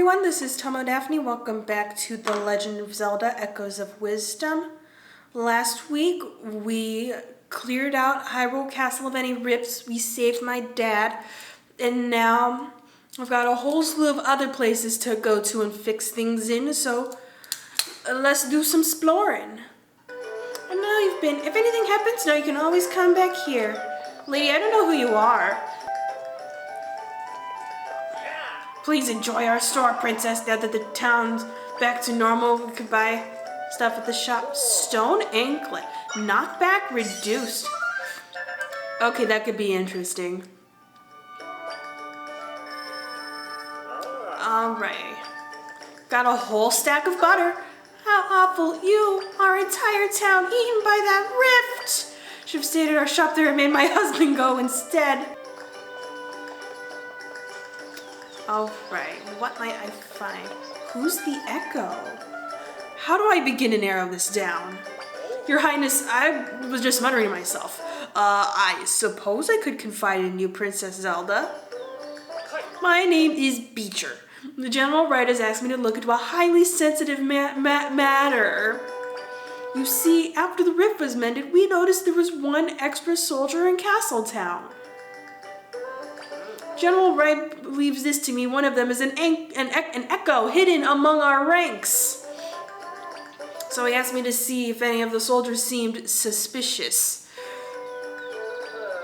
everyone, this is Tomodaphne. Welcome back to the Legend of Zelda, Echoes of Wisdom. Last week, we cleared out Hyrule Castle of any rips, we saved my dad, and now I've got a whole slew of other places to go to and fix things in, so let's do some exploring. I know you've been, if anything happens, now you can always come back here. Lady, I don't know who you are. Please enjoy our store, princess. Now that the town's back to normal, we could buy stuff at the shop. Stone anklet. Knockback reduced. Okay, that could be interesting. Alright. Got a whole stack of butter. How awful. You, our entire town, eaten by that rift. Should have stayed at our shop there and made my husband go instead. Alright, what might I find? Who's the Echo? How do I begin to narrow this down? Your Highness, I was just muttering to myself. I suppose I could confide in you, Princess Zelda. My name is Beecher. The General Rhetts has asked me to look into a highly sensitive matter. You see, after the rift was mended, we noticed there was one extra soldier in Castletown. General Rhetts believes this to me. One of them is an echo hidden among our ranks. So he asked me to see if any of the soldiers seemed suspicious.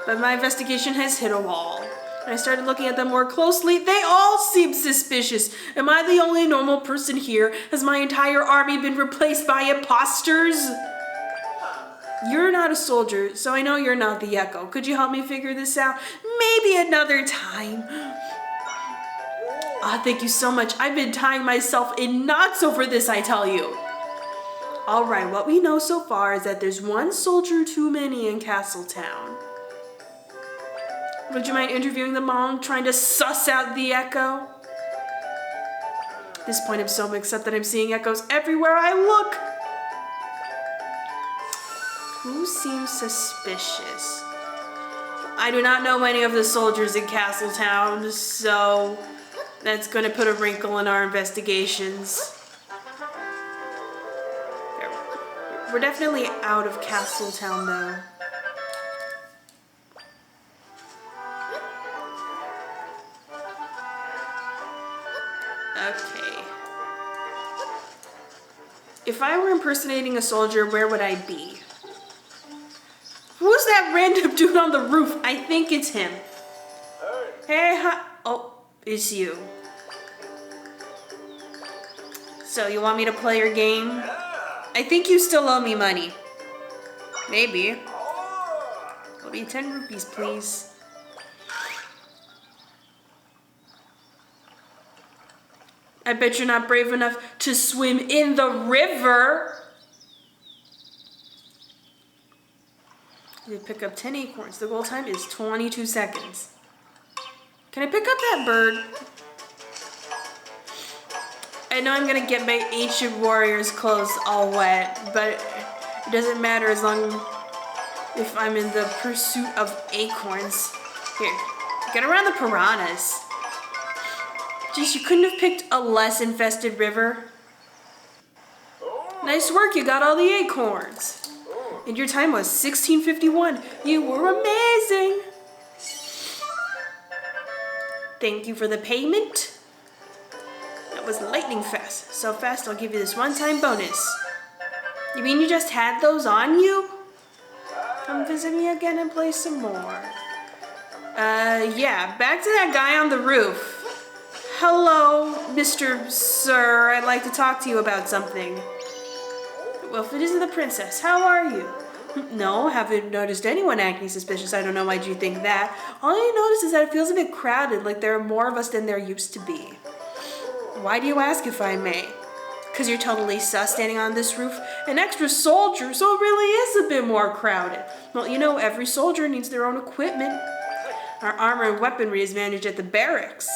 But my investigation has hit a wall. When I started looking at them more closely, they all seem suspicious. Am I the only normal person here? Has my entire army been replaced by imposters? You're not a soldier, so I know you're not the Echo. Could you help me figure this out? Maybe another time. Thank you so much. I've been tying myself in knots over this, I tell you. All right, what we know so far is that there's one soldier too many in Castletown. Would you mind interviewing them all, trying to suss out the Echo? At this point, I'm so mixed up that I'm seeing echoes everywhere I look. Who seems suspicious? I do not know any of the soldiers in Castletown, so that's going to put a wrinkle in our investigations. We're definitely out of Castletown, though. Okay. If I were impersonating a soldier, where would I be? Who's that random dude on the roof? I think it's him. Hey, hi. Oh, it's you. So you want me to play your game? I think you still owe me money. Maybe. It'll be 10 rupees, please. I bet you're not brave enough to swim in the river. You pick up 10 acorns. The goal time is 22 seconds. Can I pick up that bird? I know I'm gonna get my ancient warrior's clothes all wet, but it doesn't matter as long if I'm in the pursuit of acorns. Here, get around the piranhas. Geez, you couldn't have picked a less infested river. Nice work, you got all the acorns. And your time was 16:51. You were amazing. Thank you for the payment. That was lightning fast. So fast, I'll give you this one-time bonus. You mean you just had those on you? Come visit me again and play some more. Yeah, back to that guy on the roof. Hello, Mr. Sir. I'd like to talk to you about something. Well, if it isn't the princess, how are you? No, haven't noticed anyone acting suspicious. I don't know why'd you think that. All I noticed is that it feels a bit crowded, like there are more of us than there used to be. Why do you ask, if I may? Because you're totally sus standing on this roof. An extra soldier, so it really is a bit more crowded. Well, you know, every soldier needs their own equipment. Our armor and weaponry is managed at the barracks.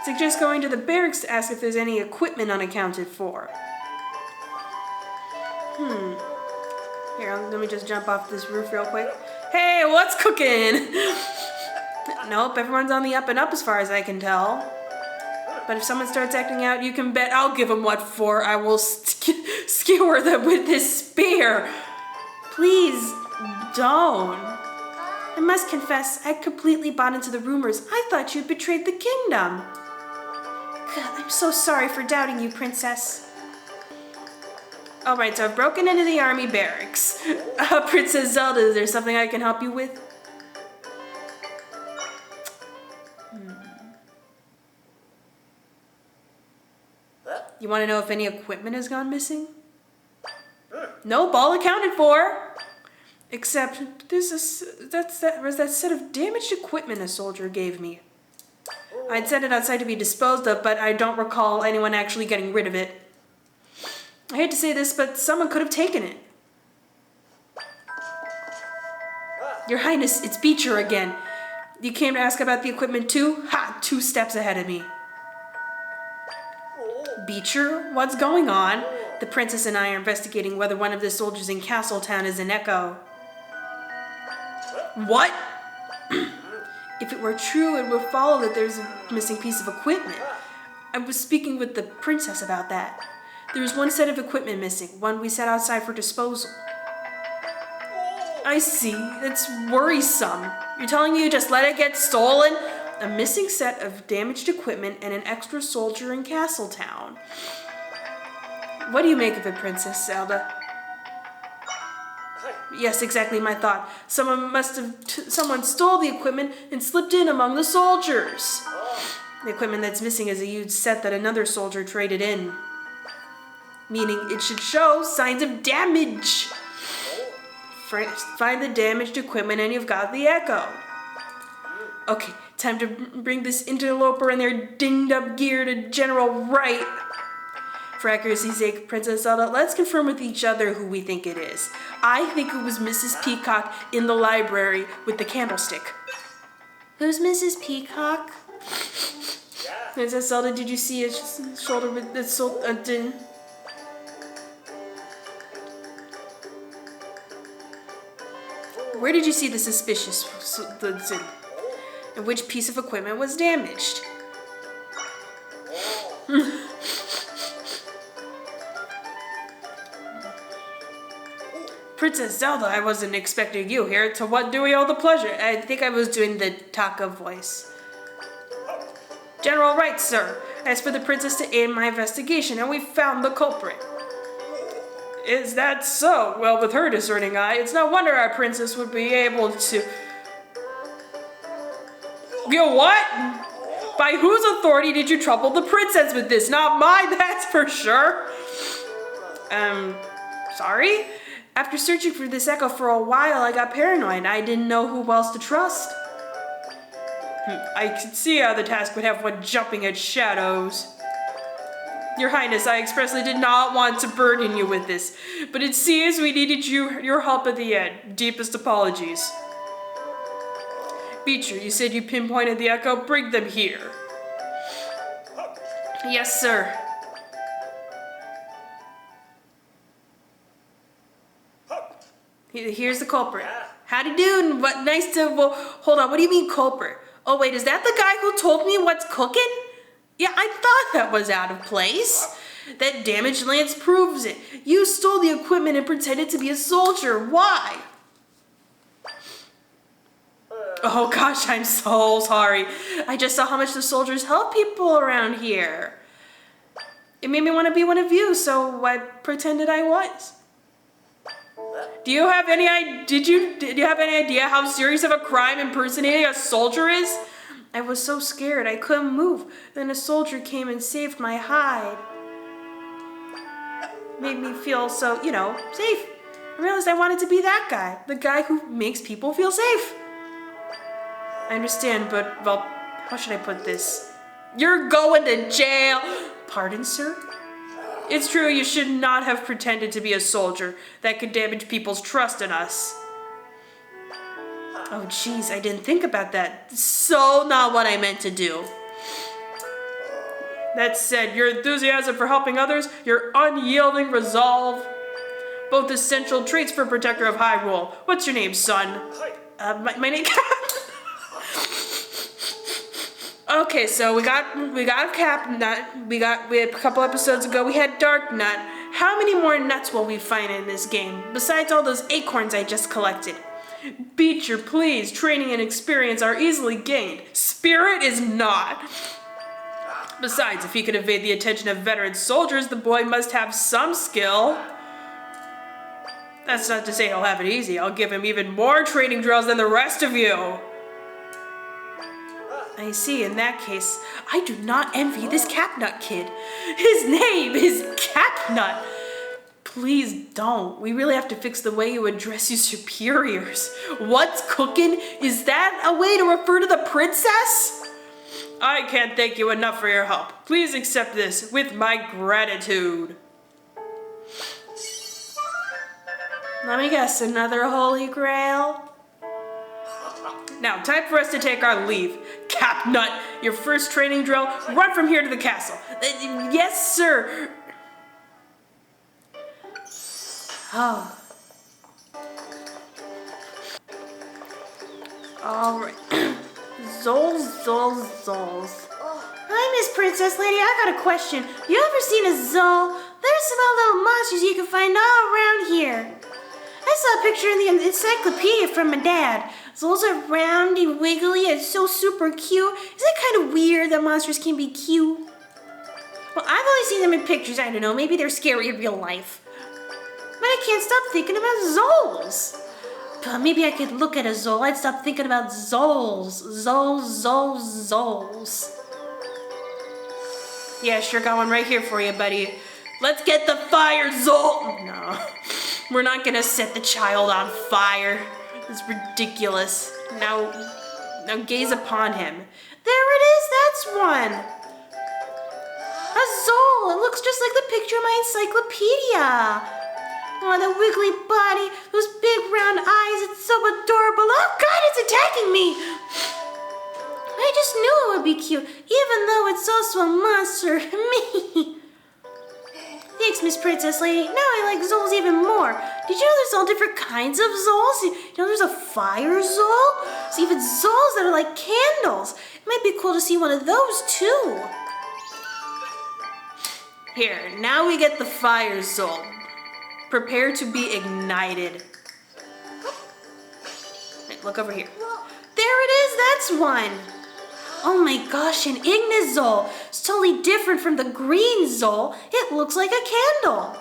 Suggest going to the barracks to ask if there's any equipment unaccounted for. Here, let me just jump off this roof real quick. Hey, what's cooking? Nope, everyone's on the up and up as far as I can tell. But if someone starts acting out, you can bet I'll give them what for. I will skewer them with this spear. Please, don't. I must confess, I completely bought into the rumors. I thought you'd betrayed the kingdom. God, I'm so sorry for doubting you, Princess. Alright, so I've broken into the army barracks. Princess Zelda, is there something I can help you with? You want to know if any equipment has gone missing? Nope, all accounted for. Except there's that set of damaged equipment a soldier gave me. I'd set it outside to be disposed of, but I don't recall anyone actually getting rid of it. I hate to say this, but someone could have taken it. Your Highness, it's Beecher again. You came to ask about the equipment too? Ha! 2 steps ahead of me. Beecher, what's going on? The princess and I are investigating whether one of the soldiers in Castletown is an echo. What? If it were true, it would follow that there's a missing piece of equipment. I was speaking with the princess about that. There's one set of equipment missing, one we set outside for disposal. I see. That's worrisome. You're telling me you just let it get stolen? A missing set of damaged equipment and an extra soldier in Castletown. What do you make of it, Princess Zelda? Yes, exactly my thought. Someone stole the equipment and slipped in among the soldiers. The equipment that's missing is a huge set that another soldier traded in. Meaning it should show signs of damage. Find the damaged equipment and you've got the echo. Okay, time to bring this interloper and their dinged up gear to General Wright. For accuracy's sake, Princess Zelda, let's confirm with each other who we think it is. I think it was Mrs. Peacock in the library with the candlestick. Who's Mrs. Peacock? Princess Zelda, did you see a shoulder with the Where did you see the suspicious and which piece of equipment was damaged? Princess Zelda, I wasn't expecting you here. To what do we owe the pleasure? I think I was doing the Taka voice. General Wright, sir. I asked for the princess to aid my investigation, and we found the culprit. Is that so? Well, with her discerning eye, it's no wonder our princess would be able to... You what? By whose authority did you trouble the princess with this? Not mine, that's for sure. Sorry? After searching for this echo for a while, I got paranoid. I didn't know who else to trust. I could see how the task would have one jumping at shadows. Your Highness, I expressly did not want to burden you with this, but it seems we needed your help at the end. Deepest apologies. Beecher, you said you pinpointed the echo. Bring them here. Yes, sir. Here's the culprit. Howdy do, what nice to, well, hold on, what do you mean culprit? Oh wait, is that the guy who told me what's cooking? Yeah, I thought that was out of place. That damaged lance proves it. You stole the equipment and pretended to be a soldier. Why? Oh gosh, I'm so sorry. I just saw how much the soldiers help people around here. It made me want to be one of you, so I pretended I was. Do you have any idea how serious of a crime impersonating a soldier is? I was so scared I couldn't move. Then a soldier came and saved my hide. Made me feel so, safe. I realized I wanted to be that guy. The guy who makes people feel safe. I understand, but, well, how should I put this? You're going to jail. Pardon, sir? It's true, you should not have pretended to be a soldier. That could damage people's trust in us. Oh, jeez, I didn't think about that. So not what I meant to do. That said, your enthusiasm for helping others, your unyielding resolve, both essential traits for a protector of Hyrule. What's your name, son? My name... Okay, so we got a cap nut. We had a couple episodes ago. We had dark nut. How many more nuts will we find in this game besides all those acorns I just collected? Beecher, please. Training and experience are easily gained. Spirit is not. Besides, if he could evade the attention of veteran soldiers, the boy must have some skill. That's not to say he'll have it easy. I'll give him even more training drills than the rest of you. I see, in that case, I do not envy this Capnut kid. His name is Capnut. Please don't. We really have to fix the way you address your superiors. What's cooking? Is that a way to refer to the princess? I can't thank you enough for your help. Please accept this with my gratitude. Let me guess, another holy grail? Now, time for us to take our leave. Capnut, your first training drill, run from here to the castle. Yes, sir. Oh. All right. Zols. Hi, Miss Princess Lady. I got a question. You ever seen a Zol? There's some little monsters you can find all around here. I saw a picture in the encyclopedia from my dad. Zols are round and wiggly and so super cute. Is it kind of weird that monsters can be cute? Well, I've only seen them in pictures. I don't know. Maybe they're scary in real life. But I can't stop thinking about Zols. Maybe I could look at a Zol. I'd stop thinking about Zols. Zols. Yeah, sure, got one right here for you, buddy. Let's get the fire, Zol. No, we're not gonna set the child on fire. It's ridiculous. Now gaze upon him. There it is, that's one. A Zol. It looks just like the picture in my encyclopedia. Oh, the wiggly body, those big round eyes, it's so adorable. Oh God, it's attacking me. I just knew it would be cute, even though it's also a monster. Me. Thanks, Miss Princess Lady. Now I like Zols even more. Did you know there's all different kinds of Zols? You know there's a fire Zol? There's even Zols that are like candles. It might be cool to see one of those too. Here, now we get the fire Zol. Prepare to be ignited. Wait, look over here. There it is, that's one. Oh my gosh, an Ignis Zol. It's totally different from the green Zol. It looks like a candle.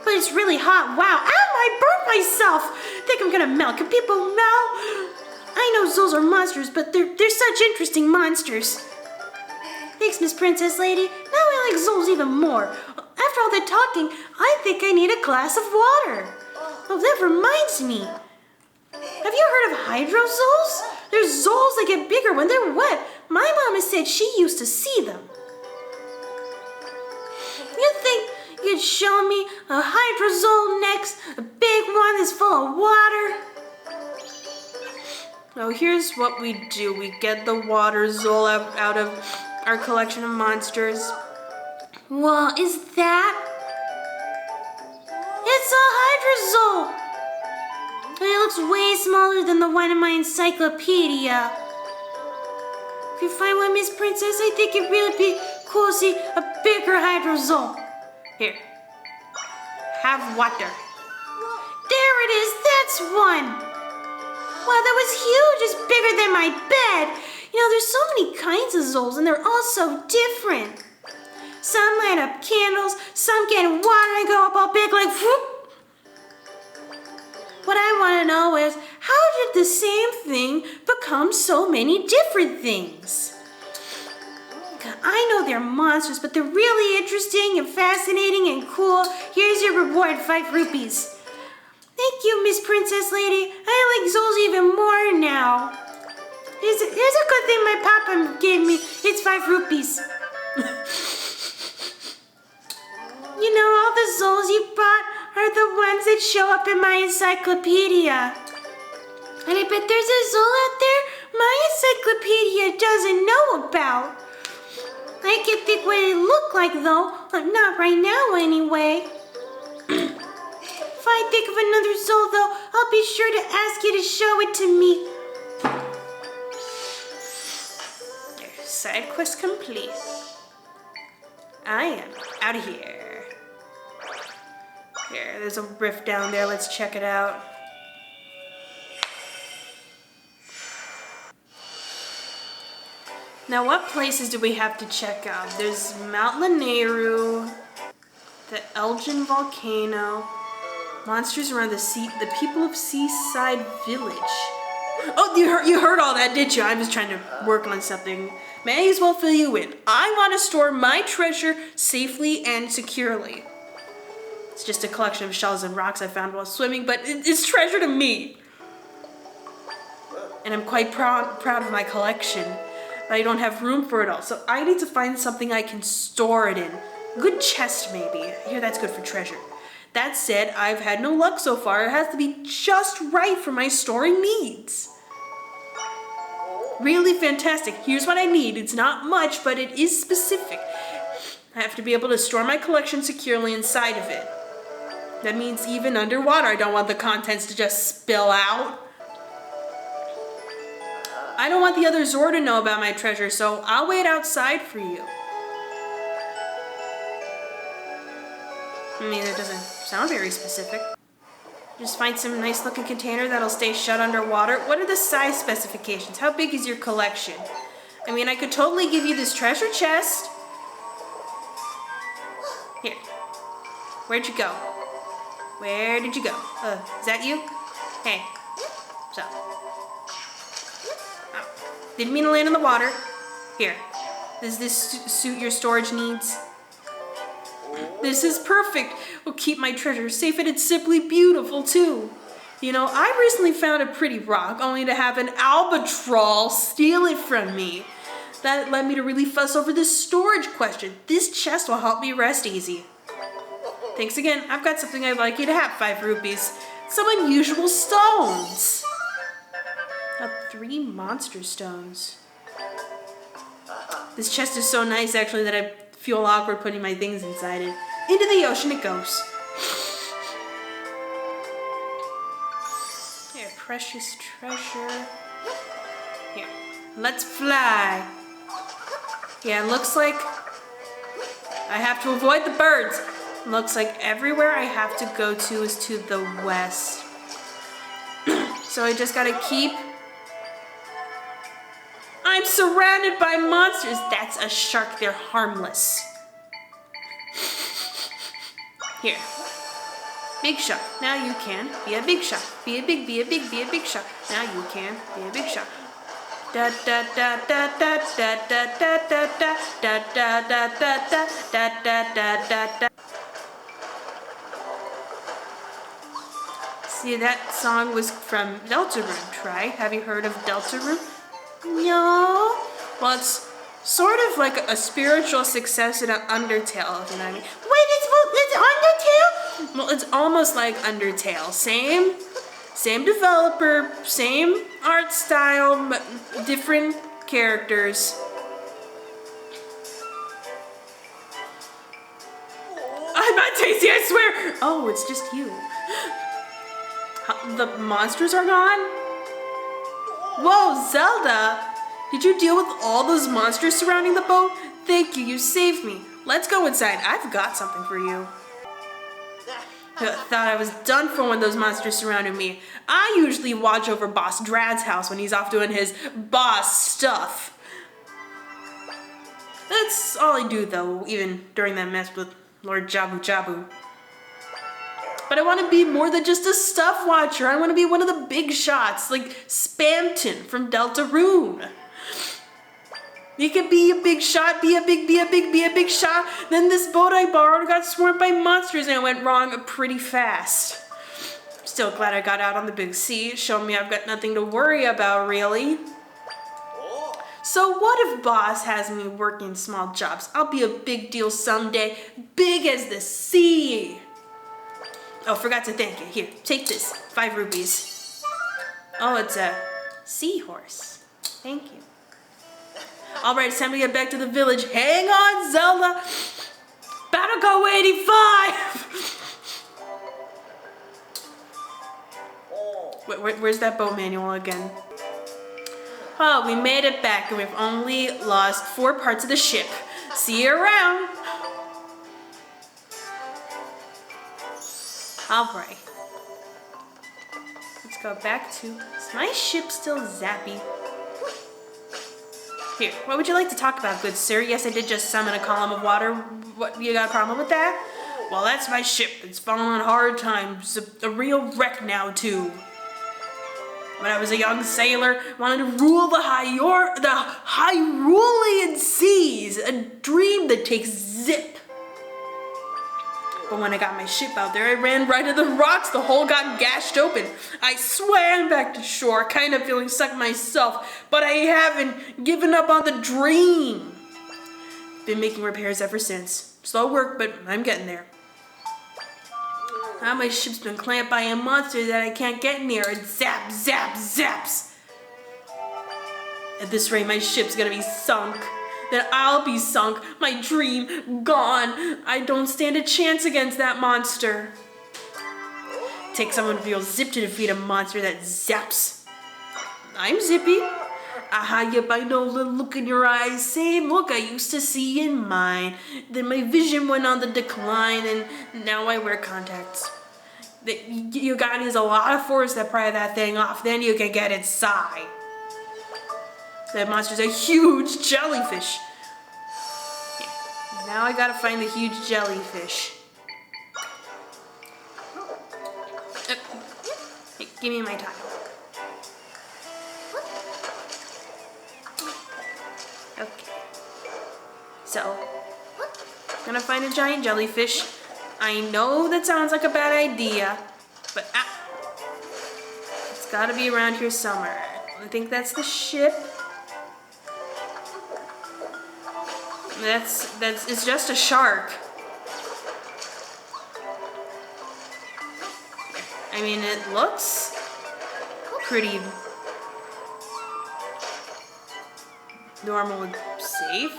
But it's really hot. Wow, ow, I burnt myself. I think I'm gonna melt. Can people melt? I know Zols are monsters, but they're such interesting monsters. Thanks, Miss Princess Lady. Now I like Zols even more. After all the talking, I think I need a glass of water. Oh, that reminds me. Have you heard of Hydro Zols? They're Zols that get bigger when they're wet. My mama said she used to see them. You think you'd show me a Hydro Zol next? A big one that's full of water? Now here's what we do. We get the water Zol out of our collection of monsters. Well, is that? It's a Hydro Zol. It looks way smaller than the one in my encyclopedia. If you find one, Miss Princess, I think it'd really be cool to see a bigger Hydro Zol. Here, have water. There it is, that's one. Wow, that was huge, it's bigger than my bed. You know, there's so many kinds of Zols and they're all so different. Some light up candles, some get in water and go up all big like whoop. What I want to know is, how did the same thing become so many different things? I know they're monsters, but they're really interesting and fascinating and cool. Here's your reward, 5 rupees. Thank you, Miss Princess Lady. I like Zols even more now. Here's a good thing my papa gave me. It's 5 rupees. You know, all the Zols you brought are the ones that show up in my encyclopedia. And I bet there's a Zol out there my encyclopedia doesn't know about. I can think what it looked like though. Not right now anyway. If I think of another Zol though, I'll be sure to ask you to show it to me. side quest complete. I am out of here. Here, there's a rift down there. Let's check it out. Now, what places do we have to check out? There's Mount Lanayru, the Elgin Volcano, monsters around the sea, the people of Seaside Village. Oh, you heard all that, did you? I was trying to work on something. May as well fill you in. I want to store my treasure safely and securely. It's just a collection of shells and rocks I found while swimming, but it's treasure to me. And I'm quite proud of my collection. But I don't have room for it all, so I need to find something I can store it in. Good chest, maybe. I hear that's good for treasure. That said, I've had no luck so far. It has to be just right for my storing needs. Really fantastic. Here's what I need. It's not much, but it is specific. I have to be able to store my collection securely inside of it. That means even underwater, I don't want the contents to just spill out. I don't want the other Zor to know about my treasure, so I'll wait outside for you. I mean, it doesn't sound very specific. Just find some nice looking container that'll stay shut underwater. What are the size specifications? How big is your collection? I mean, I could totally give you this treasure chest. Here. Where'd you go? Where did you go? Is that you? Hey. So. Didn't mean to land in the water. Here. Does this suit your storage needs? This is perfect. Will keep my treasure safe, and it's simply beautiful too. You know, I recently found a pretty rock only to have an albatross steal it from me. That led me to really fuss over this storage question. This chest will help me rest easy. Thanks again. I've got something I'd like you to have. 5 rupees. Some unusual stones. 3 monster stones. This chest is so nice, actually, that I feel awkward putting my things inside it. Into the ocean it goes. Here, precious treasure. Here, let's fly. Yeah, it looks like I have to avoid the birds. Looks like everywhere I have to go to is to the west. So I just gotta keep... I'm surrounded by monsters. That's a shark. They're harmless. Here. Big shark. Now you can be a big shark. Be a big shark. Now you can be a big shark. Da da da da da da da da da da da da da da da da da da. See, that song was from Deltarune, right? Have you heard of Deltarune? No. Well, it's sort of like a spiritual successor to Undertale, if you know what I mean. Wait, it's Undertale? Well, it's almost like Undertale. Same developer, same art style, but different characters. I'm not tasty, I swear! Oh, it's just you. The monsters are gone? Whoa, Zelda! Did you deal with all those monsters surrounding the boat? Thank you, you saved me. Let's go inside. I've got something for you. Thought I was done for when those monsters surrounded me. I usually watch over Boss Drad's house when he's off doing his boss stuff. That's all I do though, even during that mess with Lord Jabu Jabu. But I want to be more than just a stuff watcher. I want to be one of the big shots, like Spamton from Deltarune. You could be a big shot, be a big shot. Then this boat I borrowed got swarmed by monsters and it went wrong pretty fast. Still glad I got out on the big sea. Showed me I've got nothing to worry about, really. So what if Boss has me working small jobs? I'll be a big deal someday, big as the sea. Oh, forgot to thank you. Here, take this. 5 rupees. Oh, it's a seahorse. Thank you. Alright, it's time to get back to the village. Hang on, Zelda! Battle Go 85! Where's that boat manual again? Oh, we made it back and we've only lost 4 parts of the ship. See you around. Alright. Let's go back to... Is my ship still zappy? Here, what would you like to talk about, good sir? Yes, I did just summon a column of water. What, you got a problem with that? Well, that's my ship. It's fallen on hard times. A real wreck now, too. When I was a young sailor, wanted to rule the Hyrulean seas, a dream that takes zip. But when I got my ship out there, I ran right into the rocks. The hole got gashed open. I swam back to shore, kind of feeling stuck myself, but I haven't given up on the dream. Been making repairs ever since. Slow work, but I'm getting there. Now my ship's been clamped by a monster that I can't get near. It zaps. At this rate, my ship's gonna be sunk. Then I'll be sunk. My dream gone. I don't stand a chance against that monster. Take someone real zip to defeat a monster that zaps. I'm zippy. Aha, yep, I know the look in your eyes. Same look I used to see in mine. Then my vision went on the decline, and now I wear contacts. You gotta use a lot of force to pry that thing off, then you can get inside. That monster's a huge jellyfish. Yeah. Now I gotta find the huge jellyfish. Hey, give me my tile. Okay. So, I'm gonna find a giant jellyfish. I know that sounds like a bad idea, but it's gotta be around here somewhere. I think that's the ship. It's just a shark. I mean, it looks pretty normal and safe.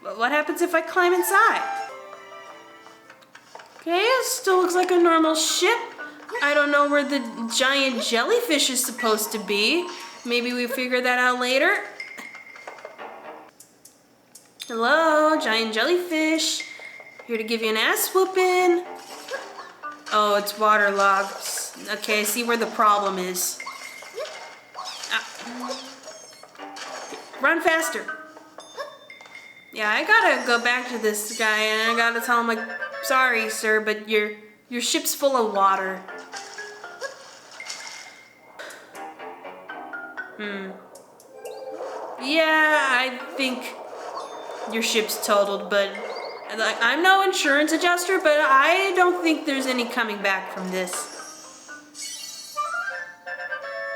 But what happens if I climb inside? Okay, it still looks like a normal ship. I don't know where the giant jellyfish is supposed to be. Maybe we figure that out later. Hello, giant jellyfish. Here to give you an ass whooping. Oh, it's waterlogged. Okay, I see where the problem is. Run faster. Yeah, I gotta go back to this guy and I gotta tell him, like, sorry, sir, but your ship's full of water. Yeah, I think your ship's totaled, but like, I'm no insurance adjuster, but I don't think there's any coming back from this.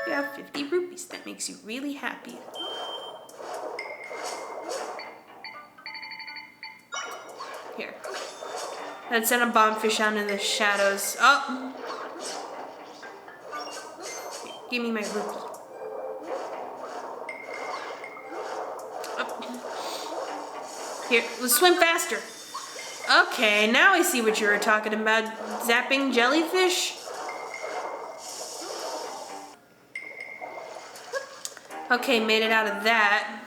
You have 50 rupees. That makes you really happy. Here. Let's send a bombfish out in the shadows. Oh! Give me my rupee. Oh. Here, let's swim faster. Okay, now I see what you were talking about. Zapping jellyfish? Okay, made it out of that.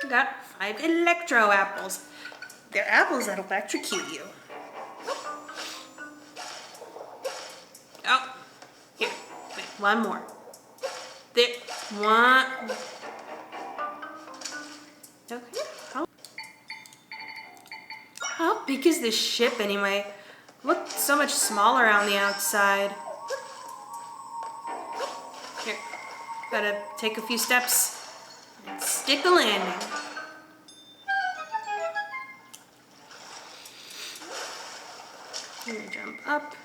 Got 5 electro apples. They're apples that electrocute you. Oh, here, wait, one more. There, one. Okay. How big is this ship anyway? Looked so much smaller on the outside. Here, gotta take a few steps. Stick the landing. I'm gonna jump up.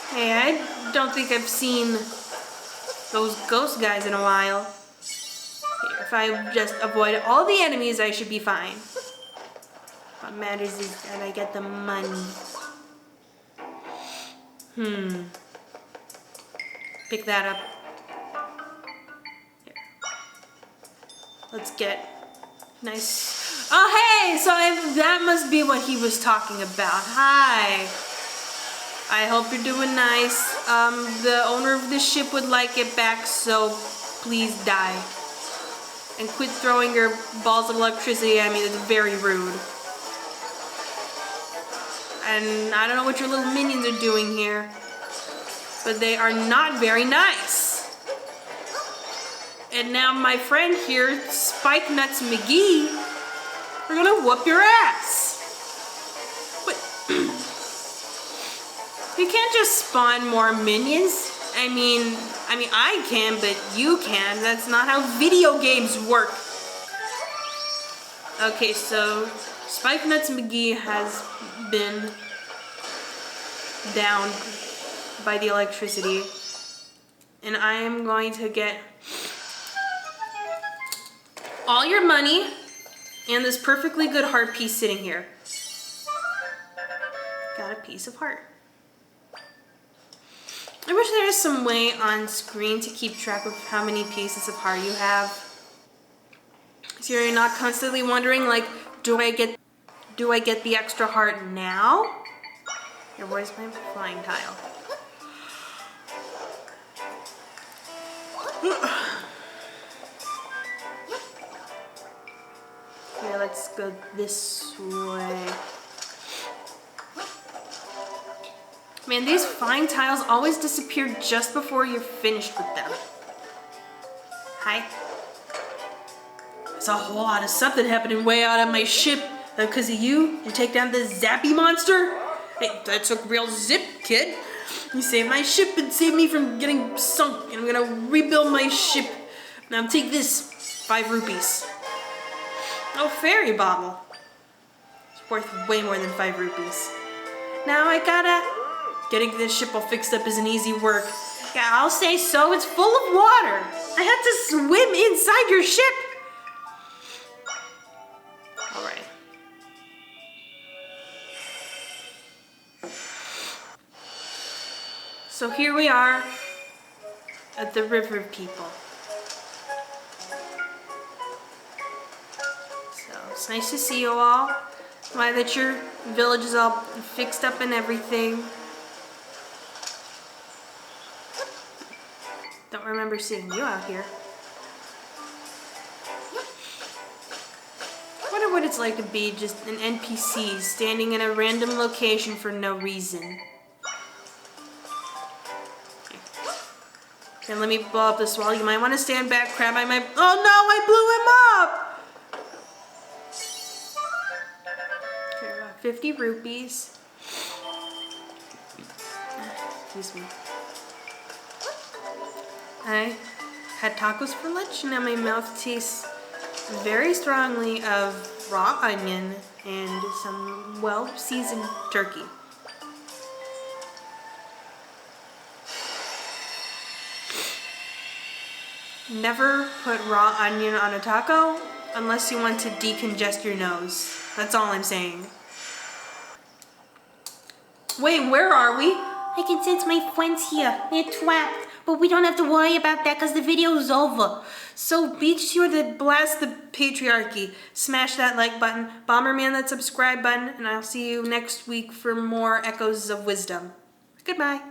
Hey, I don't think I've seen those ghost guys in a while. Here, if I just avoid all the enemies, I should be fine. What matters is that I get the money. Pick that up. Here. Let's get nice. Oh, hey, so that must be what he was talking about. Hi. I hope you're doing nice. The owner of this ship would like it back, so please die. And quit throwing your balls of electricity at me. It's very rude. And I don't know what your little minions are doing here, but they are not very nice. And now my friend here, Spike Nuts McGee, are gonna whoop your ass. But you can't just spawn more minions. I mean I can, but you can. That's not how video games work. Okay, so Spike Nuts McGee has been downed by the electricity, and I am going to get all your money and this perfectly good heart piece sitting here. Got a piece of heart. I wish there was some way on screen to keep track of how many pieces of heart you have, so you're not constantly wondering, like, do I get the extra heart now? Here, where's my flying tile? Okay, let's go this way. Man, these flying tiles always disappear just before you're finished with them. Hi. There's a whole lot of something happening way out on my ship. Because of you take down the zappy monster? Hey, that took real zip, kid. You saved my ship and saved me from getting sunk. And I'm gonna rebuild my ship. Now take this, 5 rupees. Oh, fairy bottle. It's worth way more than 5 rupees. Now getting this ship all fixed up isn't easy work. Yeah, I'll say so. It's full of water. I had to swim inside your ship. All right. So here we are at the river people. So it's nice to see you all. Glad that your village is all fixed up and everything. Don't remember seeing you out here. I wonder what it's like to be just an NPC standing in a random location for no reason. Okay, let me blow up this wall. You might want to stand back, Crab. Oh no, I blew him up! Okay, about 50 rupees. Excuse me. I had tacos for lunch, and now my mouth tastes very strongly of raw onion and some well-seasoned turkey. Never put raw onion on a taco unless you want to decongest your nose. That's all I'm saying. Wait, where are we? I can sense my friends here. They're trapped. But we don't have to worry about that because the video is over. So be sure to blast the patriarchy. Smash that like button. Bomberman that subscribe button. And I'll see you next week for more Echoes of Wisdom. Goodbye.